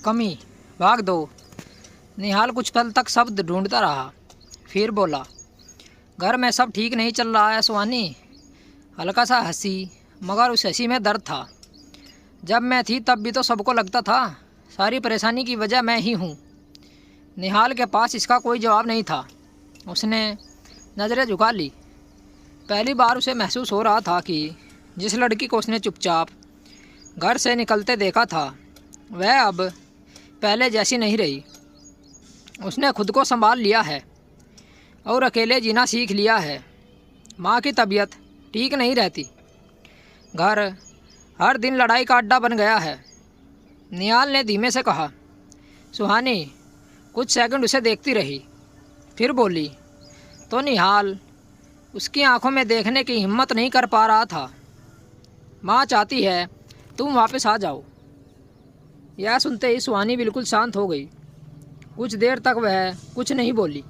कमी, भाग दो। निहाल कुछ पल तक शब्द ढूंढता रहा, फिर बोला, घर में सब ठीक नहीं चल रहा है सुहानी। हल्का सा हंसी, मगर उस हंसी में दर्द था। जब मैं थी तब भी तो सबको लगता था सारी परेशानी की वजह मैं ही हूँ। निहाल के पास इसका कोई जवाब नहीं था। उसने नज़रें झुका ली। पहली बार उसे महसूस हो रहा था कि जिस लड़की को उसने चुपचाप घर से निकलते देखा था वह अब पहले जैसी नहीं रही। उसने खुद को संभाल लिया है और अकेले जीना सीख लिया है। माँ की तबीयत ठीक नहीं रहती। घर हर दिन लड़ाई का अड्डा बन गया है। निहाल ने धीमे से कहा। सुहानी कुछ सेकंड उसे देखती रही, फिर बोली। तो निहाल उसकी आंखों में देखने की हिम्मत नहीं कर पा रहा था। माँ चाहती है तुम वापस आ जाओ। यह सुनते ही सुहानी बिल्कुल शांत हो गई। कुछ देर तक वह कुछ नहीं बोली।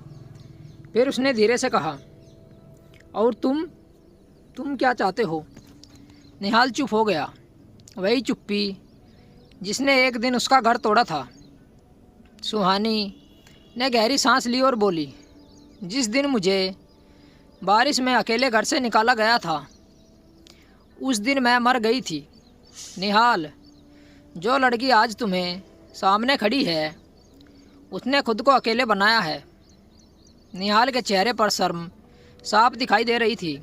फिर उसने धीरे से कहा, और तुम क्या चाहते हो? निहाल चुप हो गया। वही चुप्पी जिसने एक दिन उसका घर तोड़ा था। सुहानी ने गहरी सांस ली और बोली, जिस दिन मुझे बारिश में अकेले घर से निकाला गया था उस दिन मैं मर गई थी। निहाल, जो लड़की आज तुम्हें सामने खड़ी है उसने खुद को अकेले बनाया है। निहाल के चेहरे पर शर्म साफ दिखाई दे रही थी।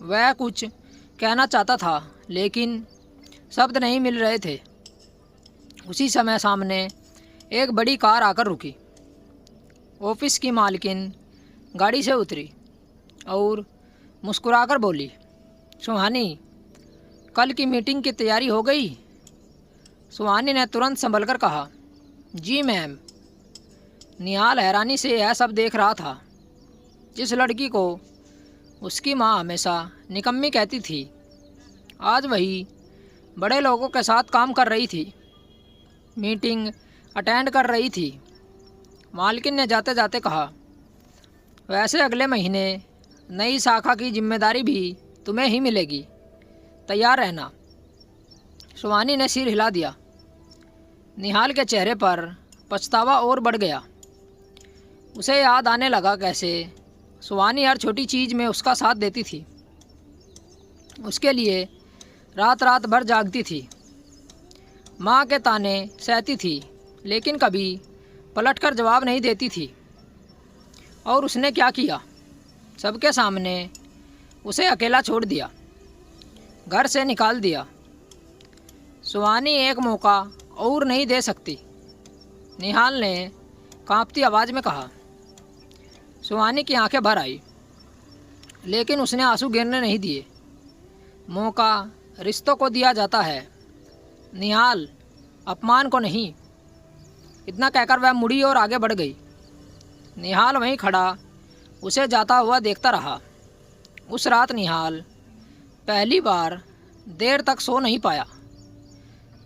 वह कुछ कहना चाहता था लेकिन शब्द नहीं मिल रहे थे। उसी समय सामने एक बड़ी कार आकर रुकी। ऑफिस की मालकिन गाड़ी से उतरी और मुस्कुराकर बोली, सुहानी कल की मीटिंग की तैयारी हो गई? सुहानी ने तुरंत संभल कर कहा, जी मैम। निहाल हैरानी से यह सब देख रहा था। जिस लड़की को उसकी माँ हमेशा निकम्मी कहती थी आज वही बड़े लोगों के साथ काम कर रही थी, मीटिंग अटेंड कर रही थी। मालकिन ने जाते जाते कहा, वैसे अगले महीने नई शाखा की जिम्मेदारी भी तुम्हें ही मिलेगी, तैयार रहना। सुहानी ने सिर हिला दिया। निहाल के चेहरे पर पछतावा और बढ़ गया। उसे याद आने लगा कैसे सुहानी हर छोटी चीज़ में उसका साथ देती थी, उसके लिए रात रात भर जागती थी, माँ के ताने सहती थी लेकिन कभी पलटकर जवाब नहीं देती थी। और उसने क्या किया? सबके सामने उसे अकेला छोड़ दिया, घर से निकाल दिया। सुहानी एक मौका और नहीं दे सकती? निहाल ने कांपती आवाज़ में कहा। सुहानी की आंखें भर आई लेकिन उसने आंसू गिरने नहीं दिए। मौका रिश्तों को दिया जाता है, निहाल, अपमान को नहीं। इतना कहकर वह मुड़ी और आगे बढ़ गई। निहाल वहीं खड़ा उसे जाता हुआ देखता रहा। उस रात निहाल पहली बार देर तक सो नहीं पाया।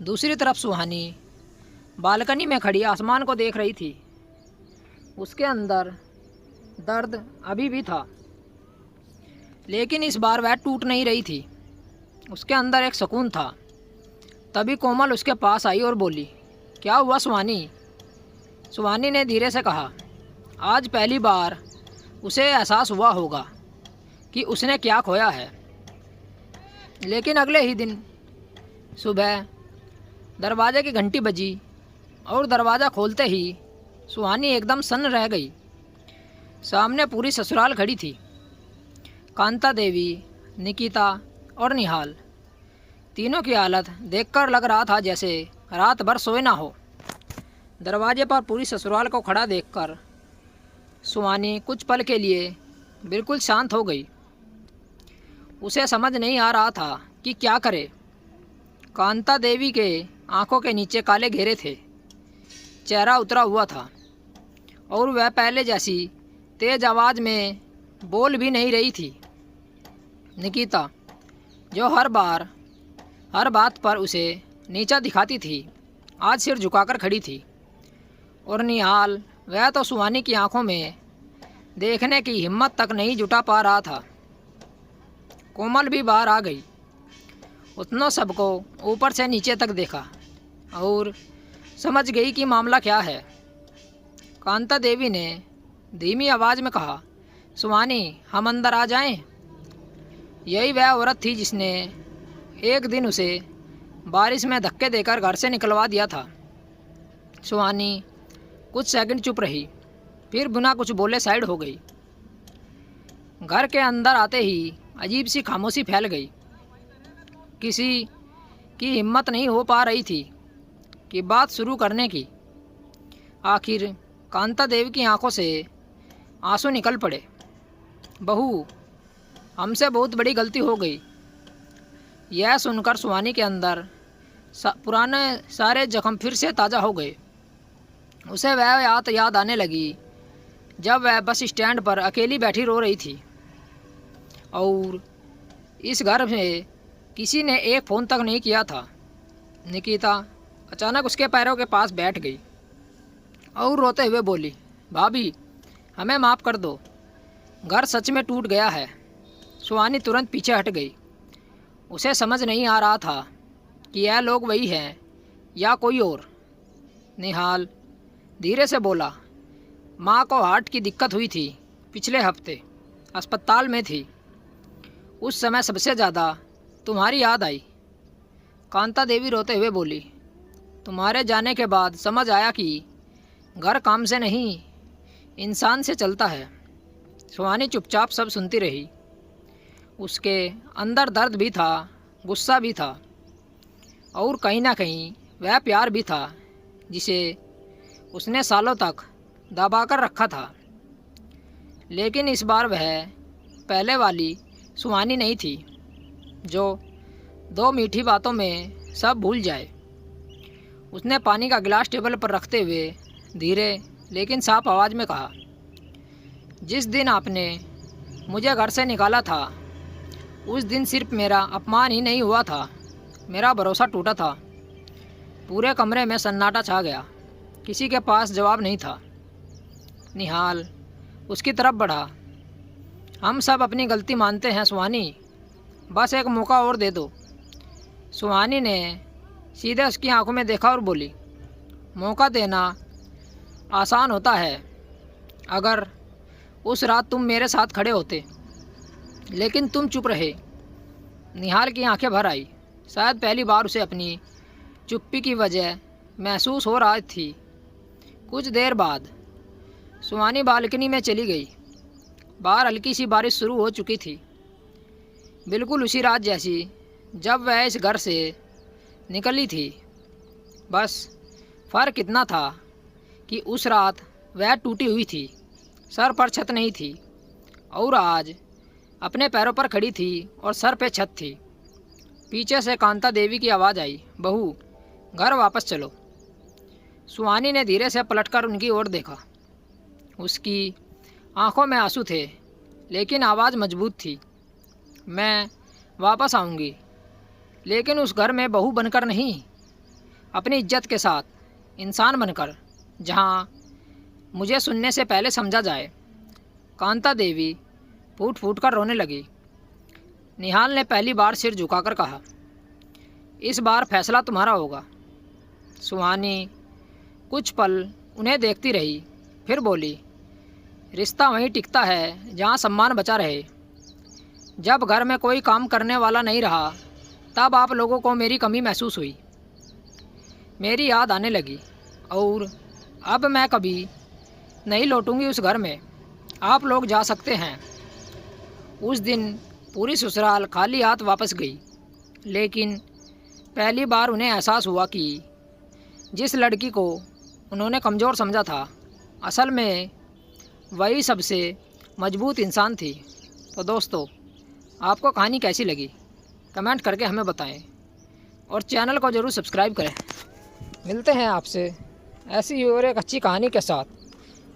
दूसरी तरफ सुहानी बालकनी में खड़ी आसमान को देख रही थी। उसके अंदर दर्द अभी भी था लेकिन इस बार वह टूट नहीं रही थी। उसके अंदर एक सुकून था। तभी कोमल उसके पास आई और बोली, क्या हुआ सुहानी? सुहानी ने धीरे से कहा। आज पहली बार उसे एहसास हुआ होगा कि उसने क्या खोया है। लेकिन अगले ही दिन सुबह दरवाजे की घंटी बजी और दरवाज़ा खोलते ही सुहानी एकदम सन्न रह गई। सामने पूरी ससुराल खड़ी थी। कांता देवी, निकिता और निहाल। तीनों की हालत देखकर लग रहा था जैसे रात भर सोए ना हो। दरवाजे पर पूरी ससुराल को खड़ा देखकर सुहानी कुछ पल के लिए बिल्कुल शांत हो गई। उसे समझ नहीं आ रहा था कि क्या करे। कांता देवी के आंखों के नीचे काले घेरे थे, चेहरा उतरा हुआ था और वह पहले जैसी तेज आवाज़ में बोल भी नहीं रही थी। निकिता, जो हर बात पर उसे नीचा दिखाती थी, आज सिर झुकाकर खड़ी थी। और निहाल, वह तो सुहानी की आंखों में देखने की हिम्मत तक नहीं जुटा पा रहा था। कोमल भी बाहर आ गई। उतनों सबको ऊपर से नीचे तक देखा और समझ गई कि मामला क्या है। कांता देवी ने धीमी आवाज़ में कहा, सुहानी हम अंदर आ जाएं? यही वह औरत थी जिसने एक दिन उसे बारिश में धक्के देकर घर से निकलवा दिया था। सुहानी कुछ सेकंड चुप रही, फिर बिना कुछ बोले साइड हो गई। घर के अंदर आते ही अजीब सी खामोशी फैल गई। किसी की हिम्मत नहीं हो पा रही थी कि बात शुरू करने की। आखिर कांता देवी की आंखों से आंसू निकल पड़े। बहू, हमसे बहुत बड़ी गलती हो गई। यह सुनकर सुहानी के अंदर पुराने सारे जख्म फिर से ताज़ा हो गए। उसे वह याद आने लगी जब वह बस स्टैंड पर अकेली बैठी रो रही थी और इस घर में किसी ने एक फ़ोन तक नहीं किया था। निकिता अचानक उसके पैरों के पास बैठ गई और रोते हुए बोली, भाभी हमें माफ़ कर दो, घर सच में टूट गया है। सुहानी तुरंत पीछे हट गई। उसे समझ नहीं आ रहा था कि यह लोग वही हैं या कोई और। निहाल धीरे से बोला, माँ को हार्ट की दिक्कत हुई थी, पिछले हफ्ते अस्पताल में थी। उस समय सबसे ज़्यादा तुम्हारी याद आई। कांता देवी रोते हुए बोली, तुम्हारे जाने के बाद समझ आया कि घर काम से नहीं इंसान से चलता है। सुहानी चुपचाप सब सुनती रही। उसके अंदर दर्द भी था, गुस्सा भी था और कहीं ना कहीं वह प्यार भी था जिसे उसने सालों तक दबा कर रखा था। लेकिन इस बार वह पहले वाली सुहानी नहीं थी जो 2 मीठी बातों में सब भूल जाए। उसने पानी का गिलास टेबल पर रखते हुए धीरे लेकिन साफ आवाज़ में कहा, जिस दिन आपने मुझे घर से निकाला था उस दिन सिर्फ मेरा अपमान ही नहीं हुआ था, मेरा भरोसा टूटा था। पूरे कमरे में सन्नाटा छा गया, किसी के पास जवाब नहीं था। निहाल उसकी तरफ बढ़ा, हम सब अपनी गलती मानते हैं सुहानी, बस एक मौका और दे दो। सुहानी ने सीधे उसकी आंखों में देखा और बोली, मौका देना आसान होता है अगर उस रात तुम मेरे साथ खड़े होते, लेकिन तुम चुप रहे। निहाल की आंखें भर आई। शायद पहली बार उसे अपनी चुप्पी की वजह महसूस हो रहा थी। कुछ देर बाद सुहानी बालकनी में चली गई। बाहर हल्की सी बारिश शुरू हो चुकी थी, बिल्कुल उसी रात जैसी जब वह इस घर से निकली थी। बस फ़र्क इतना था कि उस रात वह टूटी हुई थी, सर पर छत नहीं थी, और आज अपने पैरों पर खड़ी थी और सर पे छत थी। पीछे से कांता देवी की आवाज़ आई, बहू घर वापस चलो। सुहानी ने धीरे से पलटकर उनकी ओर देखा। उसकी आंखों में आंसू थे, लेकिन आवाज़ मजबूत थी, मैं वापस आऊँगी, लेकिन उस घर में बहू बनकर नहीं, अपनी इज्जत के साथ, इंसान बनकर, जहाँ मुझे सुनने से पहले समझा जाए। कांता देवी फूट फूट कर रोने लगी। निहाल ने पहली बार सिर झुकाकर कहा, इस बार फैसला तुम्हारा होगा। सुहानी कुछ पल उन्हें देखती रही, फिर बोली, रिश्ता वहीं टिकता है जहाँ सम्मान बचा रहे। जब घर में कोई काम करने वाला नहीं रहा, तब आप लोगों को मेरी कमी महसूस हुई, मेरी याद आने लगी, और अब मैं कभी नहीं लौटूंगी उस घर में। आप लोग जा सकते हैं। उस दिन पूरी ससुराल खाली हाथ वापस गई, लेकिन पहली बार उन्हें एहसास हुआ कि जिस लड़की को उन्होंने कमज़ोर समझा था, असल में वही सबसे मजबूत इंसान थी। तो दोस्तों, आपको कहानी कैसी लगी कमेंट करके हमें बताएं, और चैनल को ज़रूर सब्सक्राइब करें। मिलते हैं आपसे ऐसी और एक अच्छी कहानी के साथ।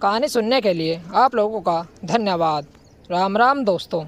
कहानी सुनने के लिए आप लोगों का धन्यवाद। राम राम दोस्तों।